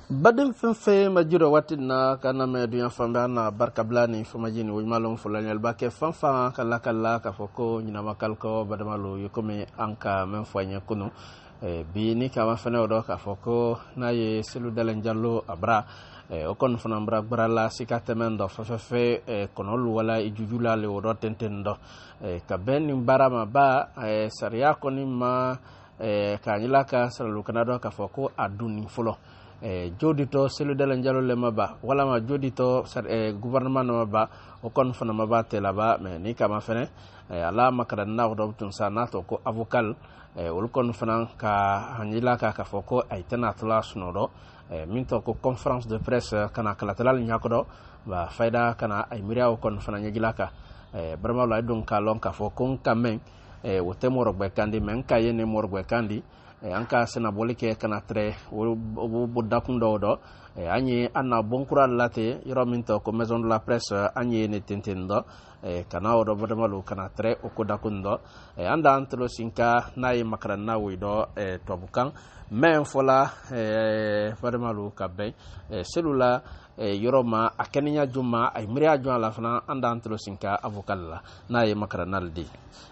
Badin fenfe majuro watina kana me dunya famba na barka blani famajini wajmalon fulanyal bake fanfa kala ka foko nyina makalko badamalo yukome anka menfanya kuno bi ni kama fene odo ka foko na ye selu dalen jallo abra o kon fana mbra brala sikatemendo fefefe konol wala ijujula le odo tentendo ka ben barama ba sariya konima kanyila ka salu kanado ka foko aduni fulo jodito selu dalen jallo le maba wala ma jodito gouvernement maba o kon fana maba telaba me ni kama fene ala makaran na odo tun sanato ko avocat wol kon fana ka hanila ka foko ay tanatla sunodo minto ko conférence de presse kana kala talal nyakodo ba fayda kana ay miriaw kon fana nyagila ka barma la don ka lon ka foko kamen wote morogbe kandi men ka yene morogbe kandi anka sena bolike kana tre wo bodakundo do anyi anna bonkura late yoro minto ko maison de la presse anyi ne tentendo kana odo bodamalu kana tre o ko dakundo anda antlo sinka nay makran na wido tobukan men fola bodamalu kabbe celula yoroma akenya juma ay miriya juma la fana anda antlo sinka avocat la nay makranal di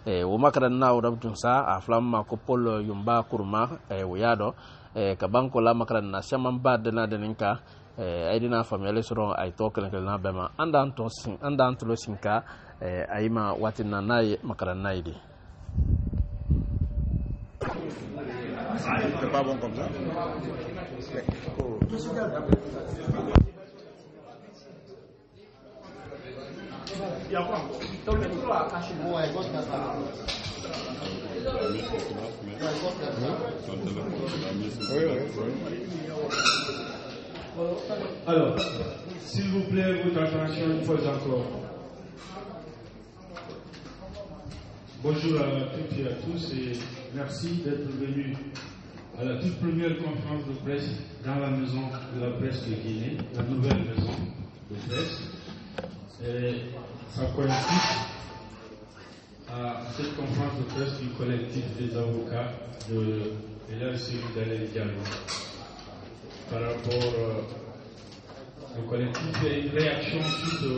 wo makran na odo tunsa aflam ko pol yumba kurma wiyado ka banko la makran na shaman bad na deninka aidina famille soro ay to kelen na bema andan to sinka ayima watina nay makran naydi c'est pas bon comme ça. Alors, s'il vous plaît, votre attention une fois encore. Bonjour à toutes et à tous et merci d'être venus à la toute première conférence de presse dans la maison de la presse de Guinée, la nouvelle maison de presse. Et ça coïncide à cette conférence de presse du collectif des avocats de l'RCU d'Alain Diallo. Par rapport au collectif, il y a une réaction suite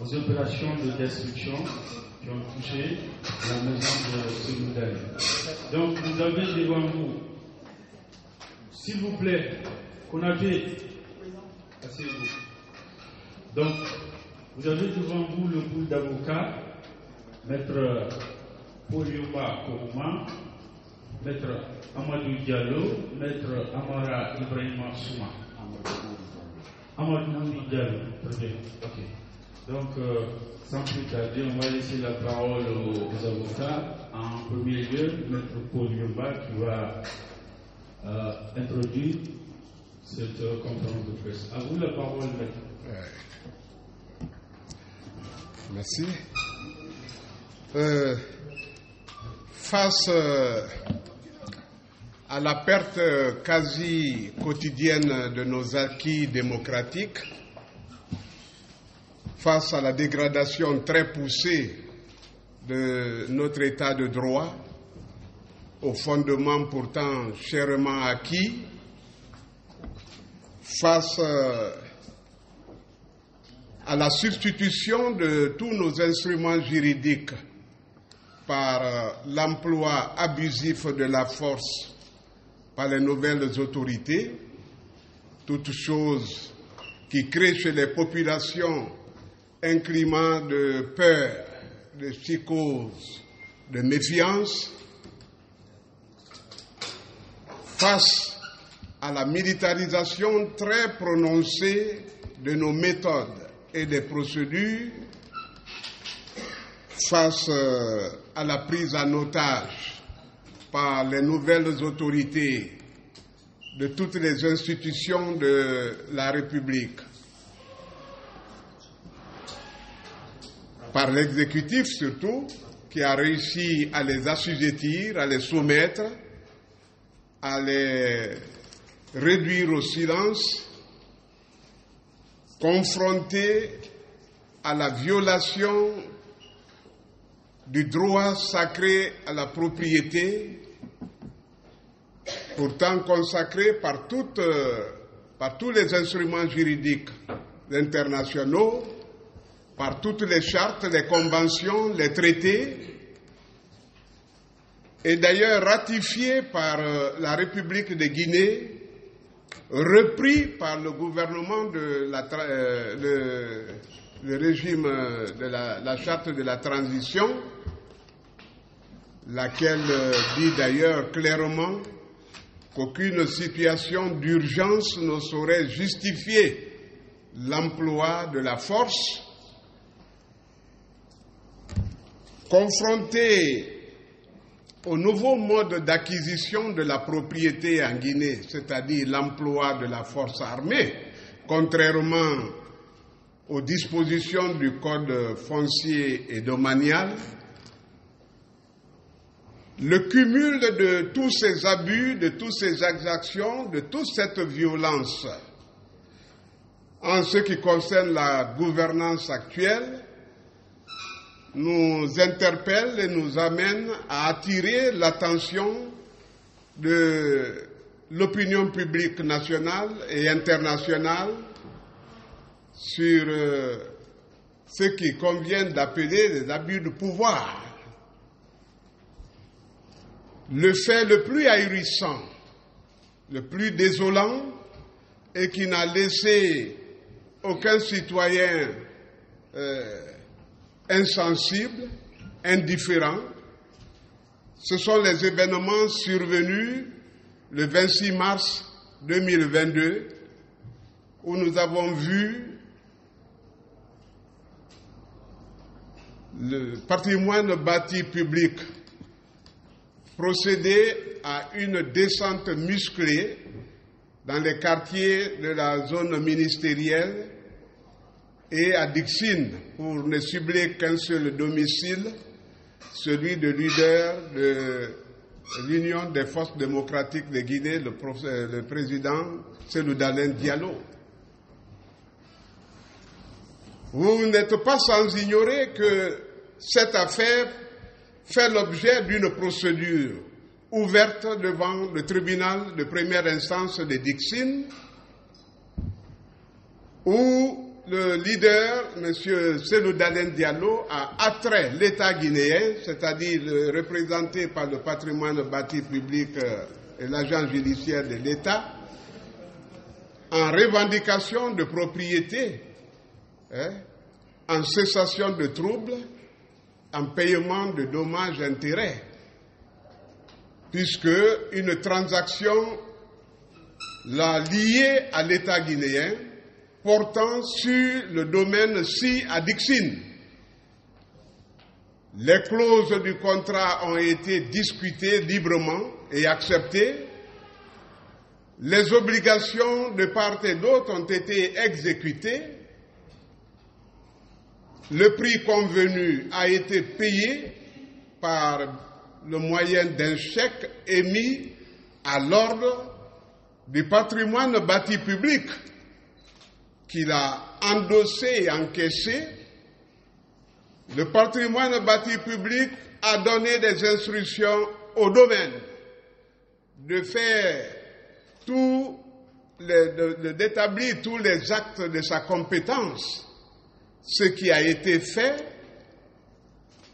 aux opérations de destruction qui ont touché la maison de Sénégal. Donc vous avez devant vous, s'il vous plaît, Konaté, asseyez-vous. Donc vous avez devant vous le pool d'avocats, Maître Polioma Kouma, Maître Amadou Diallo, Maître Amara Ibrahima Souma. Amadou Diallo, très bien, ok. Donc, sans plus tarder, on va laisser la parole aux avocats. En premier lieu, Maître Paul Yomba qui va introduire cette conférence de presse. À vous la parole, Maître. Merci. Face à la perte quasi quotidienne de nos acquis démocratiques, face à la dégradation très poussée de notre état de droit, aux fondements pourtant chèrement acquis, face à la substitution de tous nos instruments juridiques par l'emploi abusif de la force par les nouvelles autorités, toutes choses qui créent chez les populations un climat de peur, de psychose, de méfiance, face à la militarisation très prononcée de nos méthodes et des procédures, face à la prise en otage par les nouvelles autorités de toutes les institutions de la République, par l'exécutif surtout, qui a réussi à les assujettir, à les soumettre, à les réduire au silence, confrontés à la violation du droit sacré à la propriété, pourtant consacré par toute par tous les instruments juridiques internationaux, par toutes les chartes, les conventions, les traités, et d'ailleurs ratifié par la République de Guinée, repris par le gouvernement de le régime de la charte de la transition, laquelle dit d'ailleurs clairement qu'aucune situation d'urgence ne saurait justifier l'emploi de la force. Confronté au nouveau mode d'acquisition de la propriété en Guinée, c'est-à-dire l'emploi de la force armée, contrairement aux dispositions du Code foncier et domanial, le cumul de tous ces abus, de toutes ces exactions, de toute cette violence en ce qui concerne la gouvernance actuelle nous interpelle et nous amène à attirer l'attention de l'opinion publique nationale et internationale sur ce qui convient d'appeler les abus de pouvoir. Le fait le plus ahurissant, le plus désolant et qui n'a laissé aucun citoyen insensible, indifférent, ce sont les événements survenus le 26 mars 2022 où nous avons vu le patrimoine bâti public procéder à une descente musclée dans les quartiers de la zone ministérielle et à Dixine, pour ne cibler qu'un seul domicile, celui de leader de l'Union des forces démocratiques de Guinée, le président Cellou Dalein Diallo. Vous n'êtes pas sans ignorer que cette affaire fait l'objet d'une procédure ouverte devant le tribunal de première instance de Dixine, où le leader, M. Cellou Dalein Diallo, a attrait l'État guinéen, c'est-à-dire représenté par le patrimoine bâti public et l'agent judiciaire de l'État, en revendication de propriété, en cessation de troubles, en paiement de dommages et intérêts, puisque une transaction l'a lié à l'État guinéen portant sur le domaine SI à Dixine. Les clauses du contrat ont été discutées librement et acceptées. Les obligations de part et d'autre ont été exécutées. Le prix convenu a été payé par le moyen d'un chèque émis à l'ordre du patrimoine bâti public qu'il a endossé et encaissé. Le patrimoine bâti public a donné des instructions au domaine de faire d'établir tous les actes de sa compétence. Ce qui a été fait,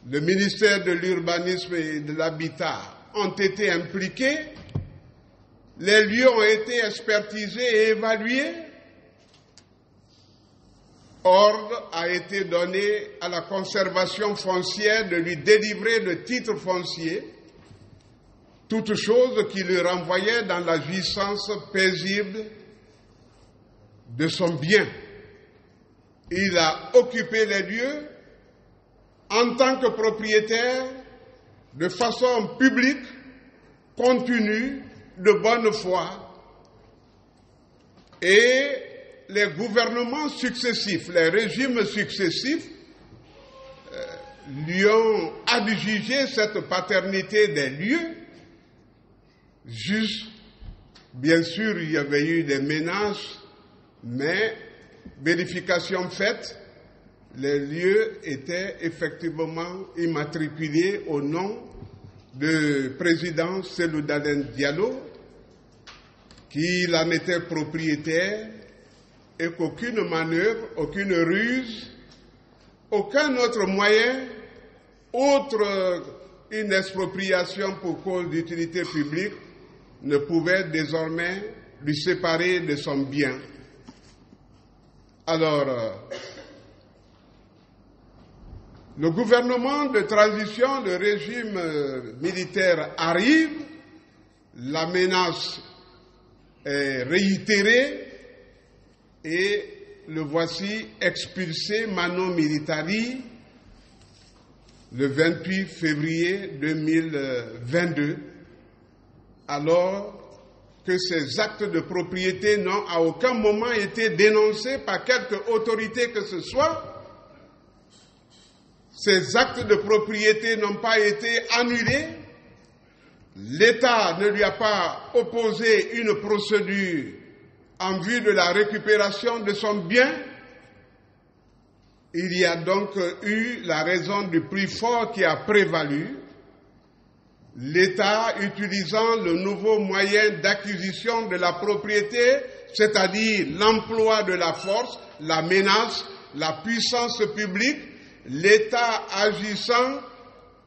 le ministère de l'Urbanisme et de l'Habitat ont été impliqués, les lieux ont été expertisés et évalués, ordre a été donné à la conservation foncière de lui délivrer le titre foncier, toute chose qui lui renvoyait dans la jouissance paisible de son bien. Il a occupé les lieux en tant que propriétaire de façon publique, continue, de bonne foi. Et les gouvernements successifs, les régimes successifs lui ont adjugé cette paternité des lieux. Juste, bien sûr, il y avait eu des menaces, mais vérification faite, les lieux étaient effectivement immatriculés au nom du président Cellou Dalein Diallo, qu'il en était propriétaire et qu'aucune manœuvre, aucune ruse, aucun autre moyen, autre une expropriation pour cause d'utilité publique, ne pouvait désormais lui séparer de son bien. Alors, le gouvernement de transition, le régime militaire arrive, la menace est réitérée et le voici expulsé mano militari le 28 février 2022, alors que ces actes de propriété n'ont à aucun moment été dénoncés par quelque autorité que ce soit. Ces actes de propriété n'ont pas été annulés. L'État ne lui a pas opposé une procédure en vue de la récupération de son bien. Il y a donc eu la raison du plus fort qui a prévalu. L'État utilisant le nouveau moyen d'acquisition de la propriété, c'est-à-dire l'emploi de la force, la menace, la puissance publique, l'État agissant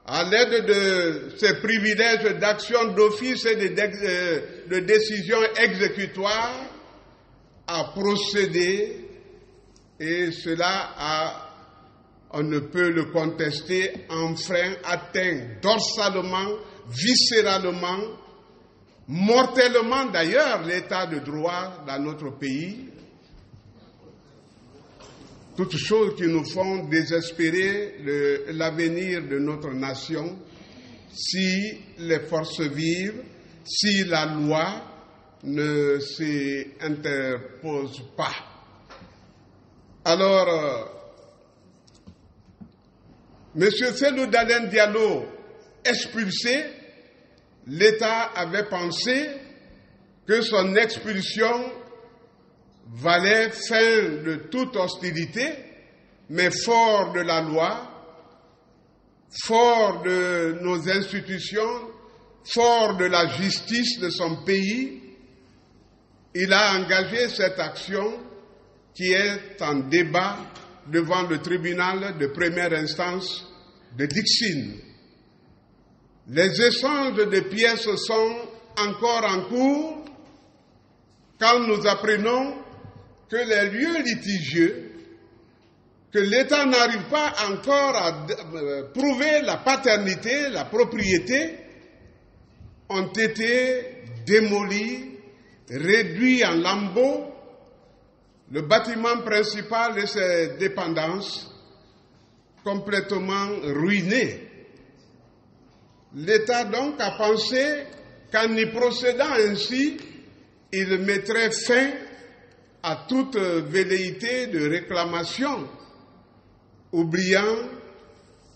à l'aide de ses privilèges d'action d'office et de décision exécutoire, a procédé, et cela on ne peut le contester, enfreint, atteint dorsalement, viscéralement, mortellement d'ailleurs l'état de droit dans notre pays. Toutes choses qui nous font désespérer l'avenir de notre nation si les forces vives, si la loi ne s'interpose pas. Alors, M. Cellou Dalein Diallo expulsé, l'État avait pensé que son expulsion valait fin de toute hostilité, mais fort de la loi, fort de nos institutions, fort de la justice de son pays, il a engagé cette action qui est en débat devant le tribunal de première instance de Dixine. Les échanges de pièces sont encore en cours quand nous apprenons que les lieux litigieux, que l'État n'arrive pas encore à prouver la paternité, la propriété, ont été démolis, réduits en lambeaux, le bâtiment principal et ses dépendances complètement ruinés. L'État donc a pensé qu'en y procédant ainsi, il mettrait fin à toute velléité de réclamation, oubliant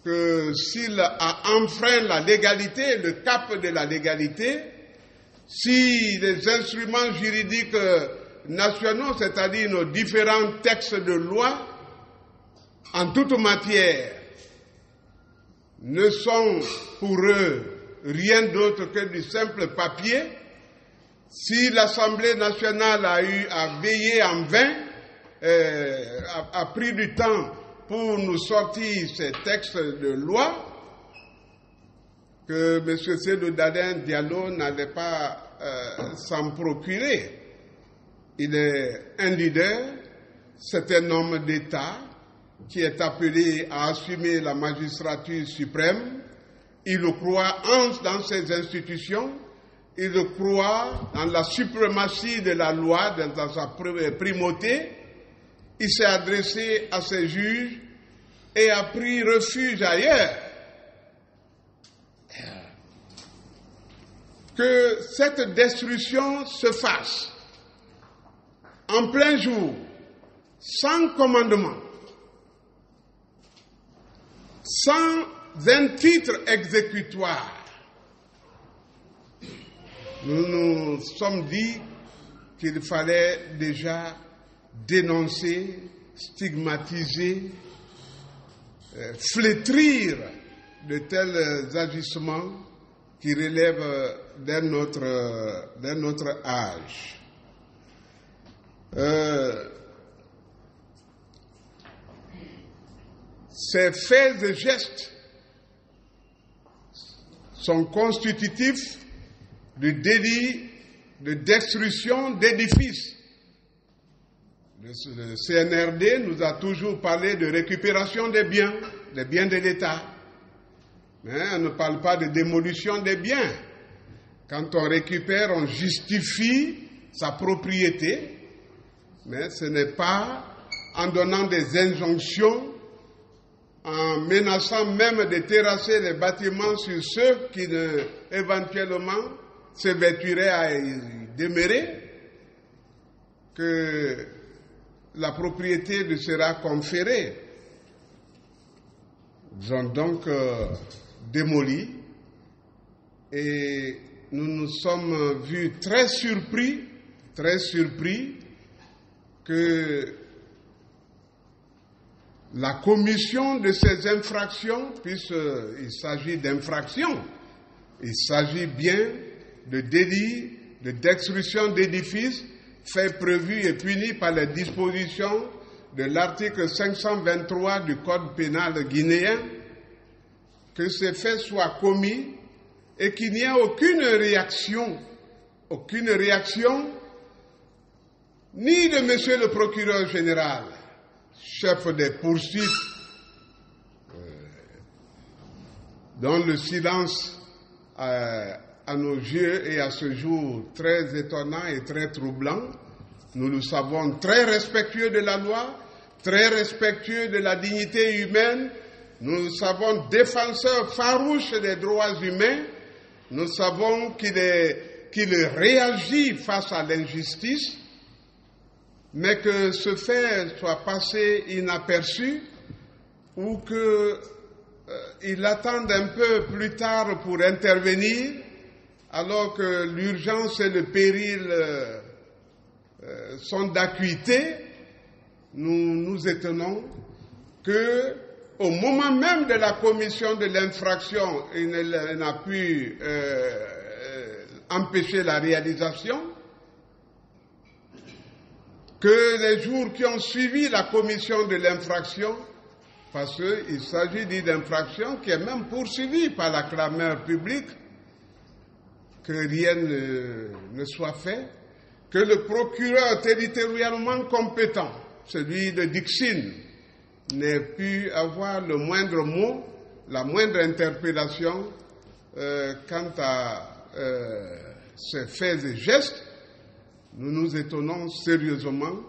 que s'il a enfreint la légalité, le cap de la légalité, si les instruments juridiques nationaux, c'est-à-dire nos différents textes de loi, en toute matière, ne sont pour eux rien d'autre que du simple papier, si l'Assemblée nationale a eu à veiller en vain, a pris du temps pour nous sortir ces textes de loi, que M. Cellou Dalein Diallo n'allait pas s'en procurer. Il est un leader, c'est un homme d'État qui est appelé à assumer la magistrature suprême. Il croit dans ses institutions, il croit dans la suprématie de la loi, dans sa primauté. Il s'est adressé à ses juges et a pris refuge ailleurs. Que cette destruction se fasse en plein jour, sans commandement, sans un titre exécutoire. Nous nous sommes dit qu'il fallait déjà dénoncer, stigmatiser, flétrir de tels agissements qui relèvent d'un autre âge. Ces faits et gestes sont constitutifs du délit de destruction d'édifices. Le CNRD nous a toujours parlé de récupération des biens de l'État. Mais on ne parle pas de démolition des biens. Quand on récupère, on justifie sa propriété, mais ce n'est pas en donnant des injonctions, en menaçant même de terrasser les bâtiments sur ceux qui éventuellement s'évertueraient à y demeurer, que la propriété lui sera conférée. Ils ont donc démoli et nous nous sommes vus très surpris que la commission de ces infractions, puisqu'il s'agit d'infractions, il s'agit bien de délits de destruction d'édifices faits, prévus et punis par les dispositions de l'article 523 du Code pénal guinéen, que ces faits soient commis et qu'il n'y a aucune réaction, ni de monsieur le procureur général, chef des poursuites, dont le silence à nos yeux et à ce jour très étonnant et très troublant. Nous le savons très respectueux de la loi, très respectueux de la dignité humaine. Nous le savons défenseur farouche des droits humains. Nous savons qu'il réagit face à l'injustice, mais que ce fait soit passé inaperçu ou qu'il attende un peu plus tard pour intervenir, alors que l'urgence et le péril sont d'acuité. Nous nous étonnons que, au moment même de la commission de l'infraction, il n'a pu empêcher la réalisation, que les jours qui ont suivi la commission de l'infraction, parce qu'il s'agit d'infraction qui est même poursuivie par la clameur publique, que rien ne soit fait, que le procureur territorialement compétent, celui de Dixine, n'ait pu avoir le moindre mot, la moindre interpellation quant à ces faits et gestes. Nous nous étonnons sérieusement.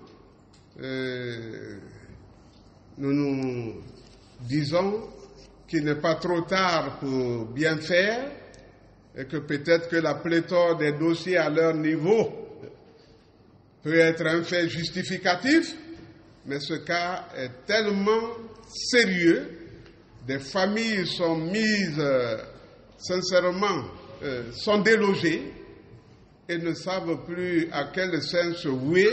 Nous nous disons qu'il n'est pas trop tard pour bien faire et que peut-être que la pléthore des dossiers à leur niveau peut être un fait justificatif, mais ce cas est tellement sérieux, des familles sont mises, sincèrement, sont délogées et ne savent plus à quel sein se vouer,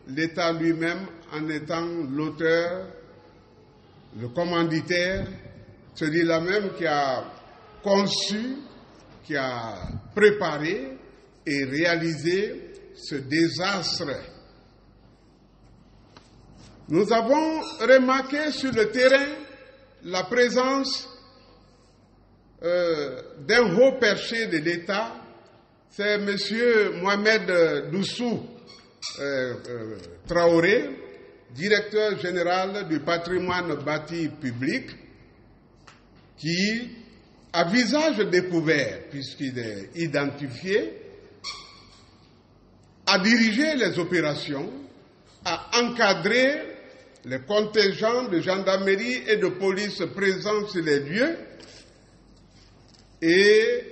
l'État lui-même en étant l'auteur, le commanditaire, celui-là même qui a conçu, qui a préparé et réalisé ce désastre. Nous avons remarqué sur le terrain la présence d'un haut perché de l'État, c'est M. Mohamed Doussou Traoré, directeur général du patrimoine bâti public, qui, à visage découvert, puisqu'il est identifié, a dirigé les opérations, a encadré les contingents de gendarmerie et de police présents sur les lieux et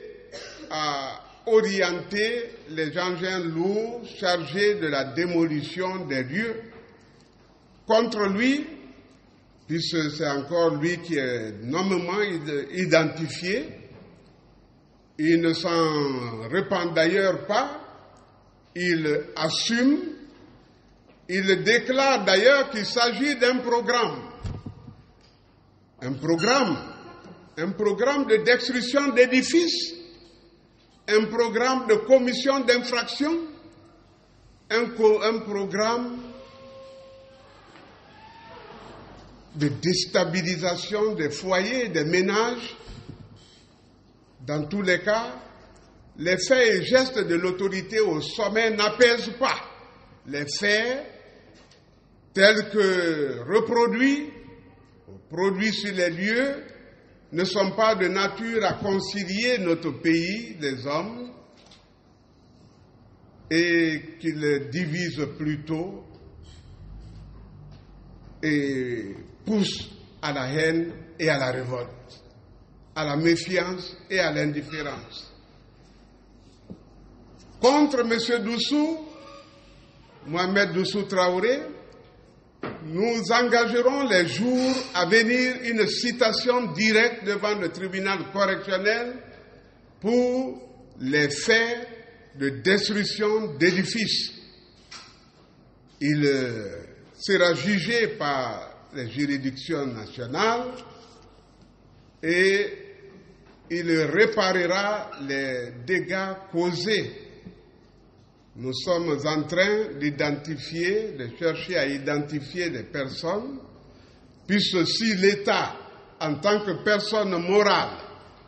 a orienté les engins lourds chargés de la démolition des lieux contre lui, puisque c'est encore lui qui est nommément identifié. Il ne s'en repent d'ailleurs pas, il assume, il déclare d'ailleurs qu'il s'agit d'un programme de destruction d'édifices, un programme de commission d'infraction, un programme de déstabilisation des foyers, des ménages. Dans tous les cas, les faits et gestes de l'autorité au sommet n'apaisent pas. Les faits tels que reproduits, produits sur les lieux, ne sont pas de nature à concilier notre pays, les hommes, et qu'ils divisent plutôt et poussent à la haine et à la révolte, à la méfiance et à l'indifférence. Contre M. Doussou, Mohamed Doussou Traoré, nous engagerons les jours à venir une citation directe devant le tribunal correctionnel pour les faits de destruction d'édifices. Il sera jugé par les juridictions nationales et il réparera les dégâts causés. Nous sommes en train d'identifier, de chercher à identifier des personnes, puisque si l'État, en tant que personne morale,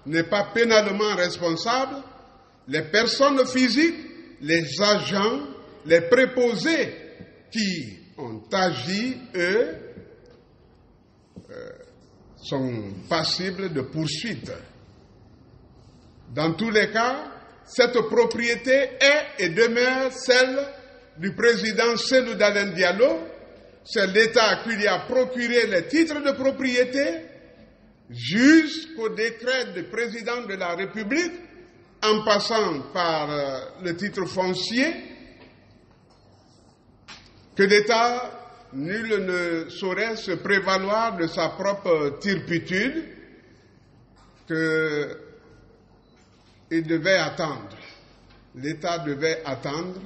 n'est pas pénalement responsable, les personnes physiques, les agents, les préposés qui ont agi, eux, sont passibles de poursuites. Dans tous les cas, cette propriété est et demeure celle du président Cellou Dalein Diallo. C'est l'État qui lui a procuré les titres de propriété jusqu'au décret du président de la République, en passant par le titre foncier, que l'État, nul ne saurait se prévaloir de sa propre turpitude, qu'il devait attendre. L'État devait attendre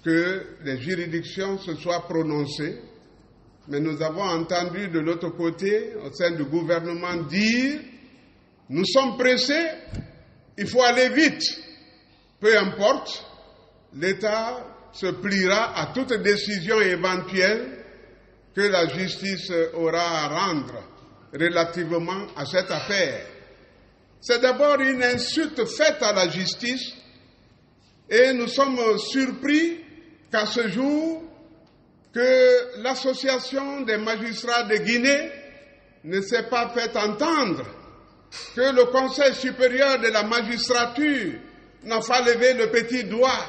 que les juridictions se soient prononcées, mais nous avons entendu de l'autre côté, au sein du gouvernement, dire « Nous sommes pressés, il faut aller vite ». Peu importe, l'État se pliera à toute décision éventuelle que la justice aura à rendre relativement à cette affaire. C'est d'abord une insulte faite à la justice et nous sommes surpris qu'à ce jour, que l'association des magistrats de Guinée ne s'est pas fait entendre, que le Conseil supérieur de la magistrature n'a pas levé le petit doigt,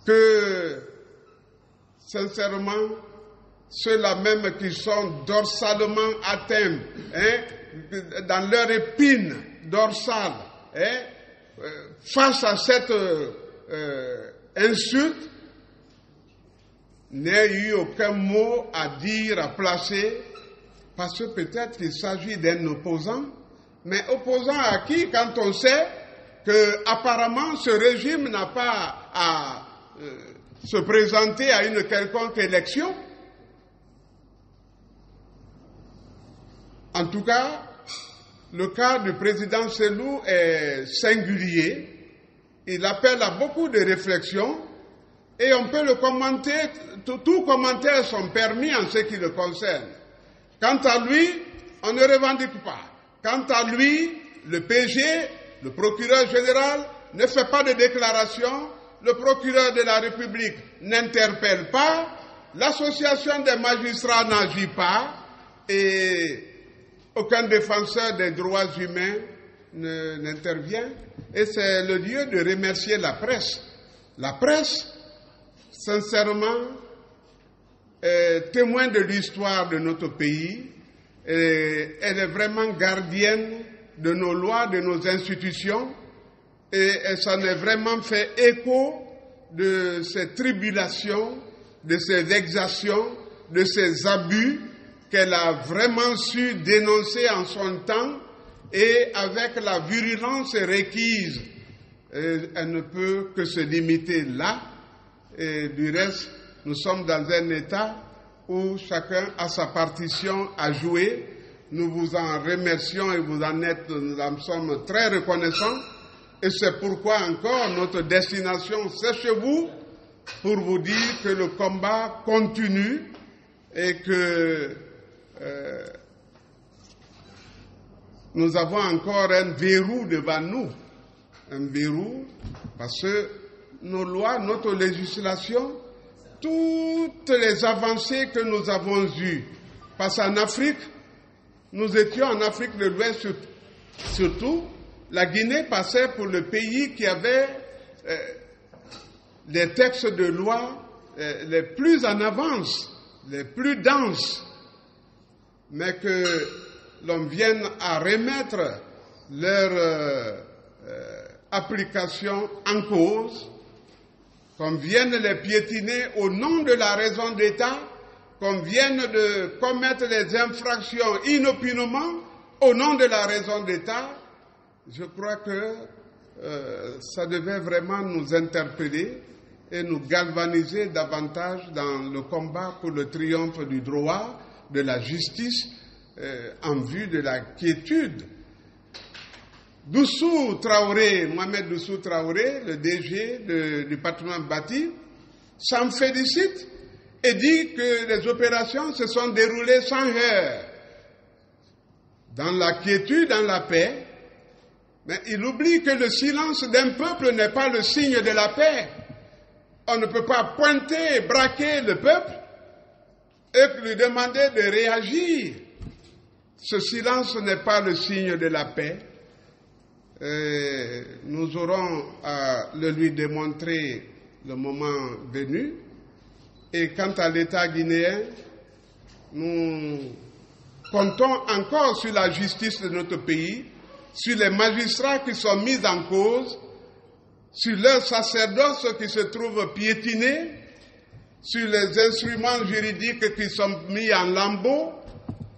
que, sincèrement, ceux-là même qui sont dorsalement atteints, dans leur épine dorsale, face à cette insulte, n'aient eu aucun mot à dire, à placer, parce que peut-être qu'il s'agit d'un opposant, mais opposant à qui, quand on sait que apparemment ce régime n'a pas à se présenter à une quelconque élection. En tout cas, le cas du président Cellou est singulier. Il appelle à beaucoup de réflexions et on peut le commenter, tout commentaire sont permis en ce qui le concerne. Quant à lui, on ne revendique pas. Quant à lui, le PG, le procureur général, ne fait pas de déclaration, le procureur de la République n'interpelle pas, l'association des magistrats n'agit pas et aucun défenseur des droits humains n'intervient. Et c'est le lieu de remercier la presse. La presse, sincèrement, est témoin de l'histoire de notre pays. Et elle est vraiment gardienne de nos lois, de nos institutions. Et ça n'a vraiment fait écho de ces tribulations, de ces exactions, de ces abus qu'elle a vraiment su dénoncer en son temps et avec la virulence requise. Elle ne peut que se limiter là. Et du reste, nous sommes dans un état où chacun a sa partition à jouer. Nous vous en remercions et nous en sommes très reconnaissants. Et c'est pourquoi encore notre destination, c'est chez vous, pour vous dire que le combat continue et que nous avons encore un verrou devant nous. Un verrou, parce que nos lois, notre législation, toutes les avancées que nous avons eues, parce qu'en Afrique, nous étions en Afrique de l'Ouest surtout, la Guinée passait pour le pays qui avait les textes de loi les plus en avance, les plus denses, mais que l'on vienne à remettre leur application en cause, qu'on vienne les piétiner au nom de la raison d'État, qu'on vienne de commettre des infractions inopinément au nom de la raison d'État. Je crois que ça devait vraiment nous interpeller et nous galvaniser davantage dans le combat pour le triomphe du droit, de la justice, en vue de la quiétude. Doussou Traoré, Mohamed Doussou Traoré, le DG du patrimoine bâti, s'en félicite et dit que les opérations se sont déroulées sans heurts, dans la quiétude, dans la paix. Mais il oublie que le silence d'un peuple n'est pas le signe de la paix. On ne peut pas pointer et braquer le peuple et lui demander de réagir. Ce silence n'est pas le signe de la paix. Et nous aurons à le lui démontrer le moment venu. Et quant à l'État guinéen, nous comptons encore sur la justice de notre pays, sur les magistrats qui sont mis en cause, sur leurs sacerdoce qui se trouvent piétinés, sur les instruments juridiques qui sont mis en lambeaux,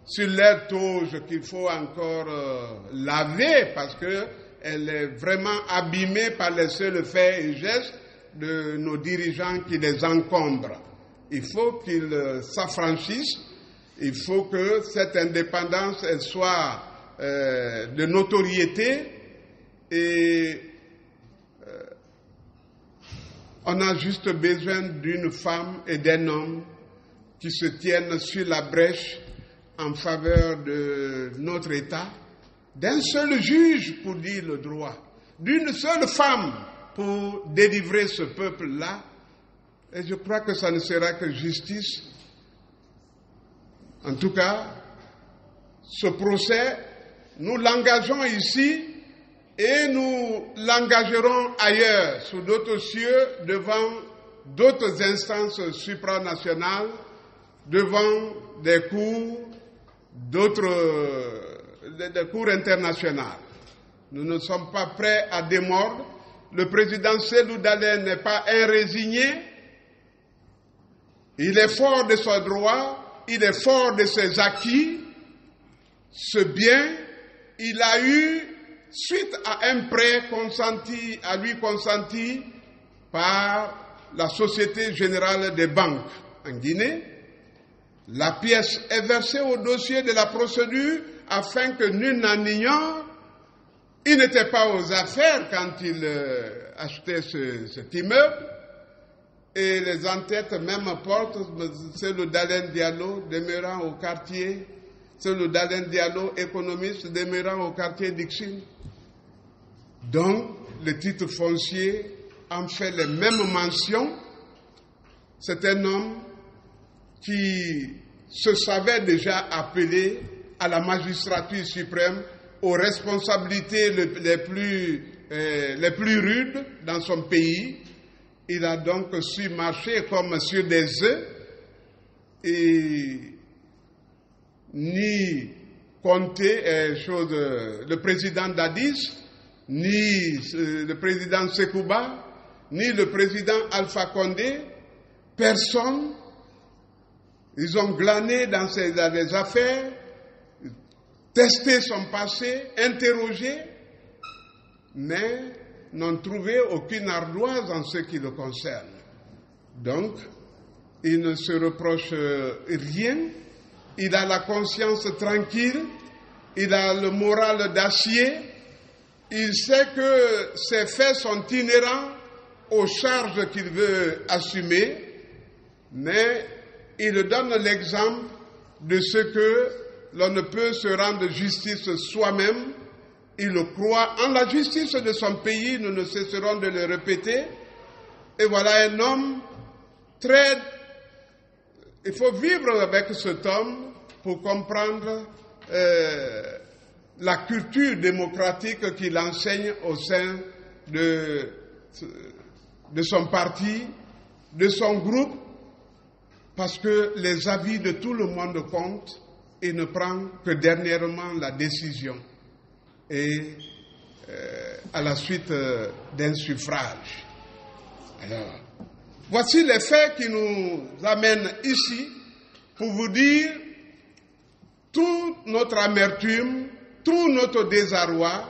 sur leur toge qu'il faut encore laver parce qu'elle est vraiment abîmée par les seuls faits et gestes de nos dirigeants qui les encombrent. Il faut qu'ils s'affranchissent, il faut que cette indépendance elle soit de notoriété et on a juste besoin d'une femme et d'un homme qui se tiennent sur la brèche en faveur de notre État, d'un seul juge pour dire le droit, d'une seule femme pour délivrer ce peuple-là. Et je crois que ça ne sera que justice. En tout cas, ce procès, nous l'engageons ici et nous l'engagerons ailleurs, sous d'autres cieux, devant d'autres instances supranationales, devant des cours, des cours internationales. Nous ne sommes pas prêts à démordre. Le président Cellou Dalein n'est pas un résigné. Il est fort de ses droits, il est fort de ses acquis. Ce bien, il a eu, suite à un prêt consenti par la Société Générale des Banques en Guinée. La pièce est versée au dossier de la procédure afin que nul n'en ignore. Il n'était pas aux affaires quand il achetait cet immeuble. Et les entêtes même portent Cellou Dalein Diallo demeurant au quartier, Cellou Dalein Diallo économiste demeurant au quartier d'Ixin. Donc, le titre foncier en fait les mêmes mentions. C'est un homme qui se savait déjà appelé à la magistrature suprême, aux responsabilités les plus rudes dans son pays. Il a donc su marcher comme sur des œufs et ni compter le président Dadis, ni le président Sekouba, ni le président Alpha Condé, personne. Ils ont glané dans les affaires, testé son passé, interrogé, mais n'ont trouvé aucune ardoise en ce qui le concerne. Donc, il ne se reproche rien, il a la conscience tranquille, il a le moral d'acier, il sait que ses faits sont inhérents aux charges qu'il veut assumer, mais il donne l'exemple de ce que l'on ne peut se rendre justice soi-même. Il croit en la justice de son pays, nous ne cesserons de le répéter. Et voilà un homme très... Il faut vivre avec cet homme pour comprendre la culture démocratique qu'il enseigne au sein de son parti, de son groupe, parce que les avis de tout le monde comptent et ne prend que dernièrement la décision et à la suite d'un suffrage. Alors, voici les faits qui nous amènent ici pour vous dire toute notre amertume, tout notre désarroi,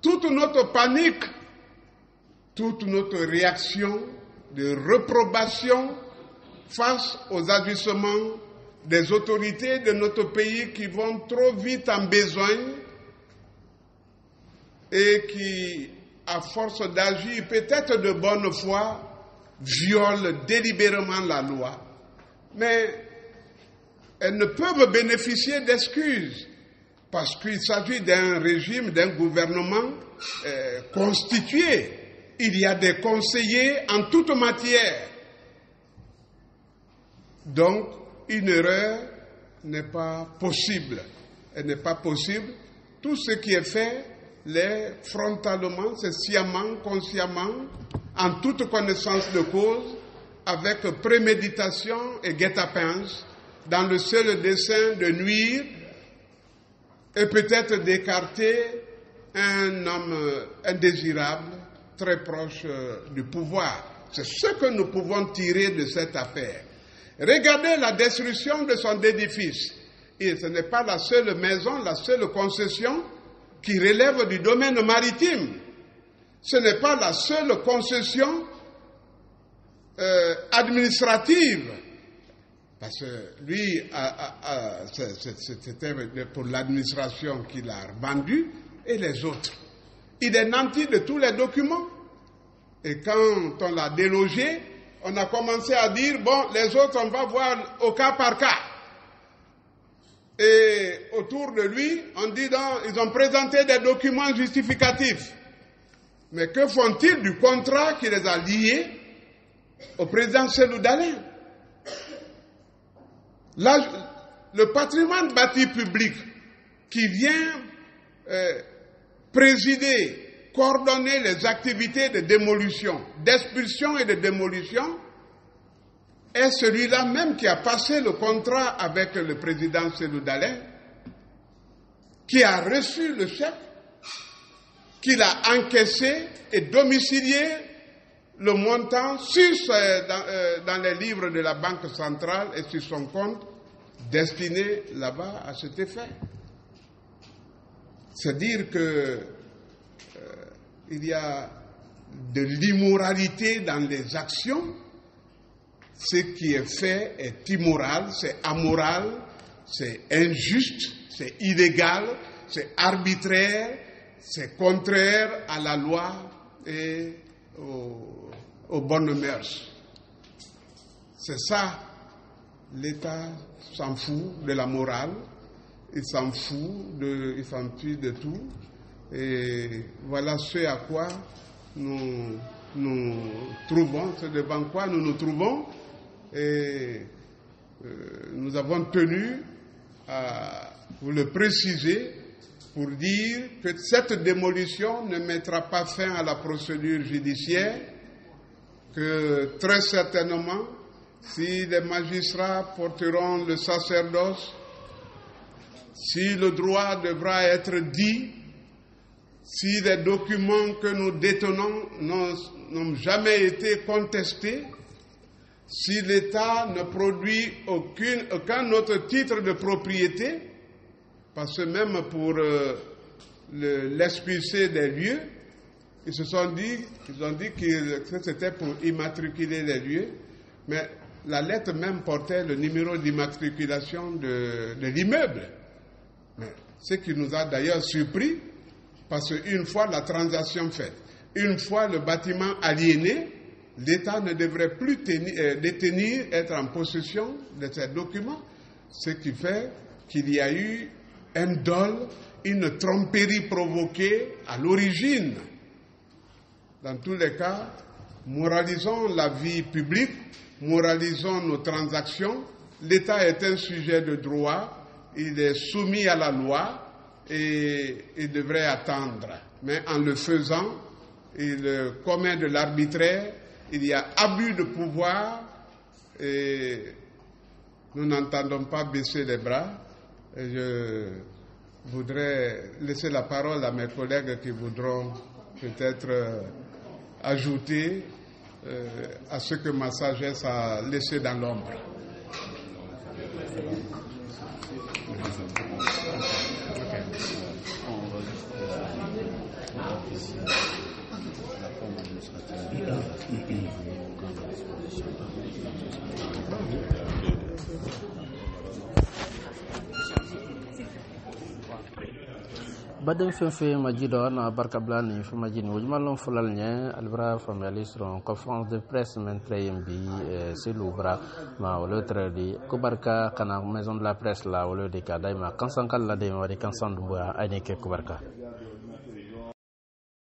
toute notre panique, toute notre réaction de réprobation face aux agissements des autorités de notre pays qui vont trop vite en besogne et qui, à force d'agir peut-être de bonne foi, violent délibérément la loi. Mais elles ne peuvent bénéficier d'excuses parce qu'il s'agit d'un régime, d'un gouvernement constitué. Il y a des conseillers en toute matière. Donc, une erreur n'est pas possible. Elle n'est pas possible. Tout ce qui est fait, l'est frontalement, c'est sciemment, consciemment, en toute connaissance de cause, avec préméditation et guet-apens, dans le seul dessein de nuire et peut-être d'écarter un homme indésirable, très proche du pouvoir. C'est ce que nous pouvons tirer de cette affaire. Regardez la destruction de son édifice. Et ce n'est pas la seule maison, la seule concession qui relève du domaine maritime. Ce n'est pas la seule concession administrative. Parce que lui, c'était pour l'administration qu'il a vendu, et les autres. Il est nanti de tous les documents. Et quand on l'a délogé, on a commencé à dire, bon, les autres, on va voir au cas par cas. Et autour de lui, on dit, ils ont présenté des documents justificatifs. Mais que font-ils du contrat qui les a liés au président Cellou Dalein? Le patrimoine bâti public qui vient présider, coordonner les activités de démolition, d'expulsion et de démolition, est celui-là même qui a passé le contrat avec le président Cellou Dalein, qui a reçu le chèque, qu'il a encaissé et domicilié le montant dans les livres de la Banque centrale et sur son compte destiné là-bas à cet effet. C'est dire que il y a de l'immoralité dans les actions. Ce qui est fait est immoral, c'est amoral, c'est injuste, c'est illégal, c'est arbitraire, c'est contraire à la loi et aux bonnes mœurs. C'est ça, l'État s'en fout de la morale, il s'en fiche de tout. Et voilà ce à quoi nous trouvons, c'est devant quoi nous nous trouvons. Et nous avons tenu à vous le préciser pour dire que cette démolition ne mettra pas fin à la procédure judiciaire, que très certainement, si les magistrats porteront le sacerdoce, si le droit devra être dit, si les documents que nous détenons n'ont jamais été contestés, si l'État ne produit aucun autre titre de propriété, parce que même pour l'expulser des lieux, ils ont dit que c'était pour immatriculer les lieux, mais la lettre même portait le numéro d'immatriculation de l'immeuble. Mais ce qui nous a d'ailleurs surpris, Parce qu'une fois la transaction faite, une fois le bâtiment aliéné, l'État ne devrait plus être en possession de ces documents, ce qui fait qu'il y a eu un dol, une tromperie provoquée à l'origine. Dans tous les cas, moralisons la vie publique, moralisons nos transactions. L'État est un sujet de droit, il est soumis à la loi et il devrait attendre. Mais en le faisant, il commet de l'arbitraire, il y a abus de pouvoir et nous n'entendons pas baisser les bras. Et je voudrais laisser la parole à mes collègues qui voudront peut-être ajouter à ce que ma sagesse a laissé dans l'ombre. Badem Fenfe Majido na Barkablani Fumajini Wujmalon Fulalnye Albra Familistron conférence de presse Mentrayembi c'est l'ouvra ma au lieu di Kubarka kana maison de la presse là au lieu de Kadaima Kansankal la de Mari Kansan Dubois Aneke Kubarka